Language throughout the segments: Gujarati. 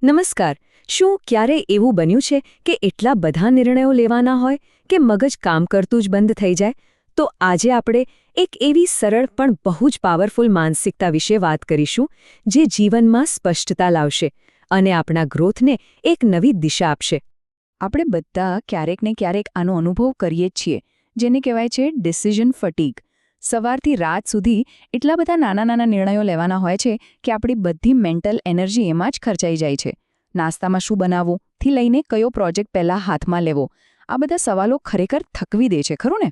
નમસ્કાર. શું ક્યારે એવું બન્યું છે કે એટલા બધા નિર્ણયો લેવાના હોય કે મગજ કામ કરતું જ બંધ થઈ જાય? તો આજે આપણે એક એવી સરળ પણ બહુ જ પાવરફુલ માનસિકતા વિશે વાત કરીશું જે જીવનમાં સ્પષ્ટતા લાવશે અને આપણા ગ્રોથને એક નવી દિશા આપશે. આપણે બધા ક્યારેક ને ક્યારેક આનો અનુભવ કરીએ જ છીએ, જેને કહેવાય છે ડિસિઝન ફટીગ. સવારથી રાત સુધી એટલા બધા નાના નાના નિર્ણયો લેવાના હોય છે કે આપણી બધી મેન્ટલ એનર્જી એમાં જ ખર્ચાઈ જાય છે. નાસ્તામાં શું બનાવવું થી લઈને કયો પ્રોજેક્ટ પહેલાં હાથમાં લેવો, આ બધા સવાલો ખરેખર થકવી દે છે, ખરું ને?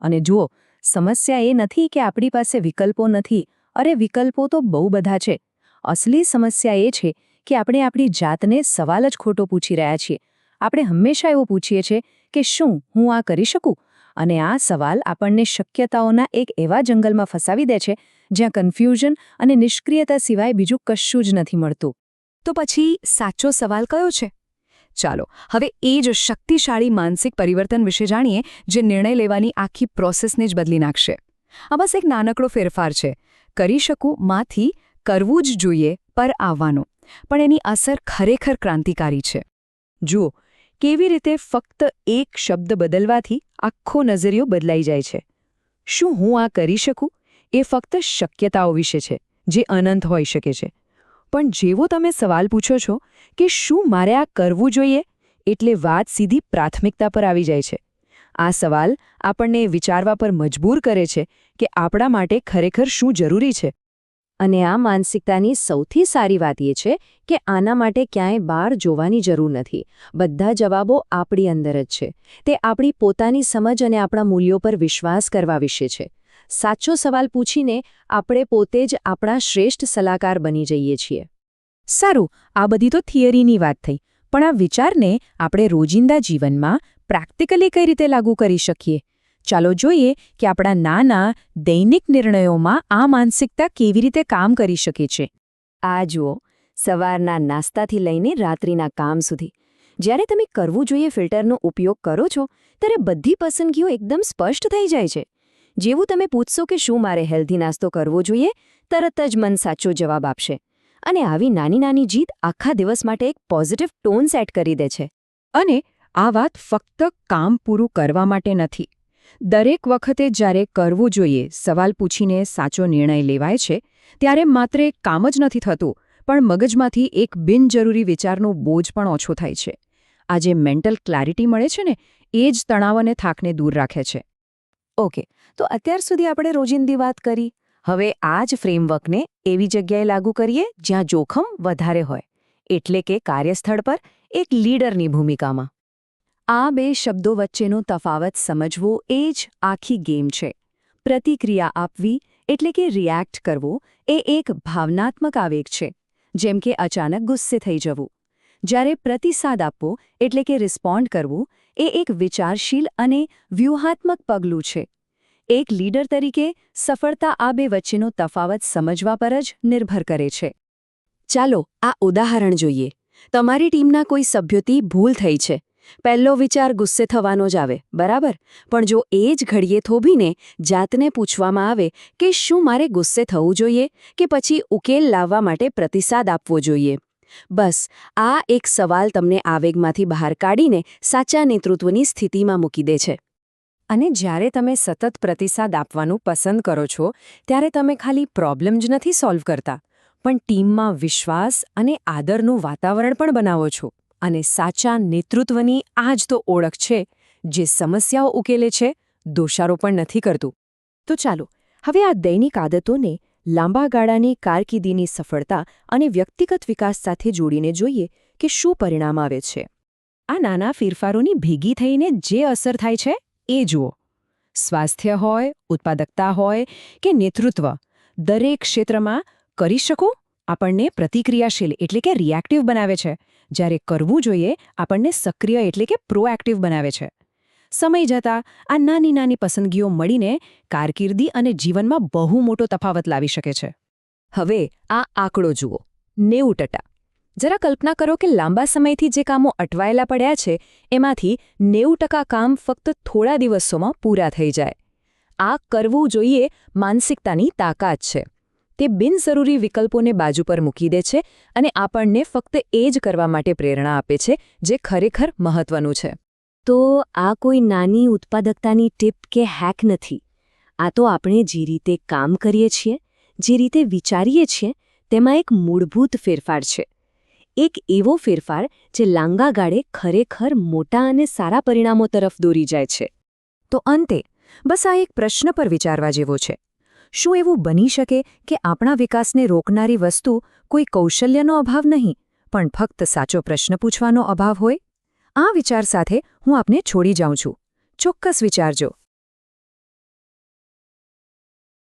અને જુઓ, સમસ્યા એ નથી કે આપણી પાસે વિકલ્પો નથી. અરે, વિકલ્પો તો બહુ બધા છે. અસલી સમસ્યા એ છે કે આપણે આપણી જાતને સવાલ જ ખોટો પૂછી રહ્યા છીએ. આપણે હંમેશા એવું પૂછીએ છીએ કે શું હું આ કરી શકું? અને આ સવાલ આપણને શક્યતાઓના એક એવા જંગલમાં ફસાવી દે છે જ્યાં કન્ફ્યુઝન અને નિષ્ક્રિયતા સિવાય બીજું કશું જ નથી મળતું. તો પછી સાચો સવાલ કયો છે? ચાલો હવે એ જ શક્તિશાળી માનસિક પરિવર્તન વિશે જાણીએ જે નિર્ણય લેવાની આખી પ્રોસેસને જ બદલી નાખશે. આ બસ એક નાનકડો ફેરફાર છે. કરી શકું માંથી કરવું જ જોઈએ પર આવવાનો. પણ એની અસર ખરેખર ક્રાંતિકારી છે. જુઓ, કેવી રીતે ફક્ત એક શબ્દ બદલવાથી આખો નજરિયો બદલાઈ જાય છે. શું હું આ કરી શકું? એ ફક્ત શક્યતાઓ વિશે છે, જે અનંત હોઈ શકે છે. પણ જેવો તમે સવાલ પૂછો છો કે શું મારે આ કરવું જોઈએ, એટલે વાત સીધી પ્રાથમિકતા પર આવી જાય છે. આ સવાલ આપણને વિચારવા પર મજબૂર કરે છે કે આપણા માટે ખરેખર શું જરૂરી છે. અને આ માનસિકતાની સૌથી સારી વાત એ છે કે આના માટે ક્યાંય બહાર જોવાની જરૂર નથી. બધા જવાબો આપણી અંદર જ છે. તે આપણી પોતાની સમજ અને આપણા મૂલ્યો પર વિશ્વાસ કરવા વિશે છે. સાચો સવાલ પૂછીને આપણે પોતે જ આપણા શ્રેષ્ઠ સલાહકાર બની જઈએ છીએ. સારું, આ બધી તો થિયરીની વાત થઈ. પણ આ વિચારને આપણે રોજિંદા જીવનમાં પ્રેક્ટિકલી કઈ રીતે લાગુ કરી શકીએ? ચાલો જોઈએ કે આપણા નાના દૈનિક નિર્ણયોમાં આ માનસિકતા કેવી રીતે કામ કરી શકે છે. આ જુઓ, સવારના નાસ્તાથી લઈને રાત્રિના કામ સુધી જ્યારે તમે કરવું જોઈએ ફિલ્ટરનો ઉપયોગ કરો છો ત્યારે બધી પસંદગીઓ એકદમ સ્પષ્ટ થઈ જાય છે. જેવું તમે પૂછશો કે શું મારે હેલ્ધી નાસ્તો કરવો જોઈએ, તરત જ મન સાચો જવાબ આપશે. અને આવી નાની નાની જીત આખા દિવસ માટે એક પોઝિટિવ ટોન સેટ કરી દે છે. અને આ વાત ફક્ત કામ પૂરું કરવા માટે નથી. દરેક વખતે જ્યારે કરવું જોઈએ સવાલ પૂછીને સાચો નિર્ણય લેવાય છે ત્યારે માત્ર એક કામ જ નથી થતું, પણ મગજમાંથી એક બિનજરૂરી વિચારનો બોજ પણ ઓછો થાય છે. આ જે મેન્ટલ ક્લેરિટી મળે છે ને, એ જ તણાવ અને થાકને દૂર રાખે છે. ઓકે, તો અત્યાર સુધી આપણે રોજિંદી વાત કરી. હવે આ જ ફ્રેમવર્કને એવી જગ્યાએ લાગુ કરીએ જ્યાં જોખમ વધારે હોય, એટલે કે કાર્યસ્થળ પર એક લીડરની ભૂમિકામાં. આ બે શબ્દો વચ્ચેનો તફાવત સમજવો એ જ આખી ગેમ છે. પ્રતિક્રિયા આપવી એટલે કે રિએક્ટ કરવો એ એક ભાવનાત્મક આવેગ છે, જેમ કે અચાનક ગુસ્સે થઈ જવું. જ્યારે પ્રતિસાદ આપવો એટલે કે રિસ્પોન્ડ કરવું એ એક વિચારશીલ અને વ્યૂહાત્મક પગલું છે. એક લીડર તરીકે સફળતા આ બે વચ્ચેનો તફાવત સમજવા પર જ નિર્ભર કરે છે. ચાલો આ ઉદાહરણ જોઈએ. તમારી ટીમના કોઈ સભ્યોથી ભૂલ થઈ છે. પહેલો વિચાર ગુસ્સે થવાનો જ આવે, બરાબર? પણ જો એ જ ઘડીએ થોભીને જાતને પૂછવામાં આવે કે શું મારે ગુસ્સે થવું જોઈએ કે પછી ઉકેલ લાવવા માટે પ્રતિસાદ આપવો જોઈએ, બસ આ એક સવાલ તમને આવેગમાંથી બહાર કાઢીને સાચા નેતૃત્વની સ્થિતિમાં મૂકી દે છે. અને જ્યારે તમે સતત પ્રતિસાદ આપવાનું પસંદ કરો છો ત્યારે તમે ખાલી પ્રોબ્લેમ જ નથી સોલ્વ કરતા, પણ ટીમમાં વિશ્વાસ અને આદરનું વાતાવરણ પણ બનાવો છો. અને સાચા નેતૃત્વની આ જ તો ઓળખ છે, જે સમસ્યાઓ ઉકેલે છે, દોષારોપણ નથી કરતું. તો ચાલો હવે આ દૈનિક આદતોને લાંબા ગાળાની કારકિર્દીની સફળતા અને વ્યક્તિગત વિકાસ સાથે જોડીને જોઈએ કે શું પરિણામ આવે છે. આ નાના ફેરફારોની ભેગી થઈને જે અસર થાય છે એ જુઓ. સ્વાસ્થ્ય હોય, ઉત્પાદકતા હોય કે નેતૃત્વ, દરેક ક્ષેત્રમાં કરી શકો આપણને પ્રતિક્રિયાશીલ એટલે કે રિએક્ટિવ બનાવે છે, જ્યારે કરવું જોઈએ આપણને સક્રિય એટલે કે પ્રોએક્ટિવ બનાવે છે. સમય જતાં આ નાની નાની પસંદગીઓ મળીને કારકિર્દી અને જીવનમાં બહુ મોટો તફાવત લાવી શકે છે. હવે આ આંકડો જુઓ, 90%. જરા કલ્પના કરો કે લાંબા સમયથી જે કામો અટવાયેલા પડ્યા છે એમાંથી 90% કામ ફક્ત થોડા દિવસોમાં પૂરા થઈ જાય. આ કરવું જોઈએ માનસિકતાની તાકાત છે. તે બિનજરૂરી વિકલ્પોને બાજુ પર મૂકી દે છે અને આપણને ફક્ત એ જ કરવા માટે પ્રેરણા આપે છે જે ખરેખર મહત્વનું છે. તો આ કોઈ નાની ઉત્પાદકતાની ટીપ કે હેક નથી. આ તો આપણે જે રીતે કામ કરીએ છીએ, જે રીતે વિચારીએ છીએ, તેમાં એક મૂળભૂત ફેરફાર છે. એક એવો ફેરફાર જે લાંબા ગાળે ખરેખર મોટા અને સારા પરિણામો તરફ દોરી જાય છે. તો અંતે બસ આ એક પ્રશ્ન પર વિચારવા જેવો છે. શું એવું બની શકે કે આપણા વિકાસને રોકનારી વસ્તુ કોઈ કૌશલ્યનો અભાવ નહીં, પણ ફક્ત સાચો પ્રશ્ન પૂછવાનો અભાવ હોય? આ વિચાર સાથે હું આપને છોડી જાઉં છું. ચોક્કસ વિચારજો.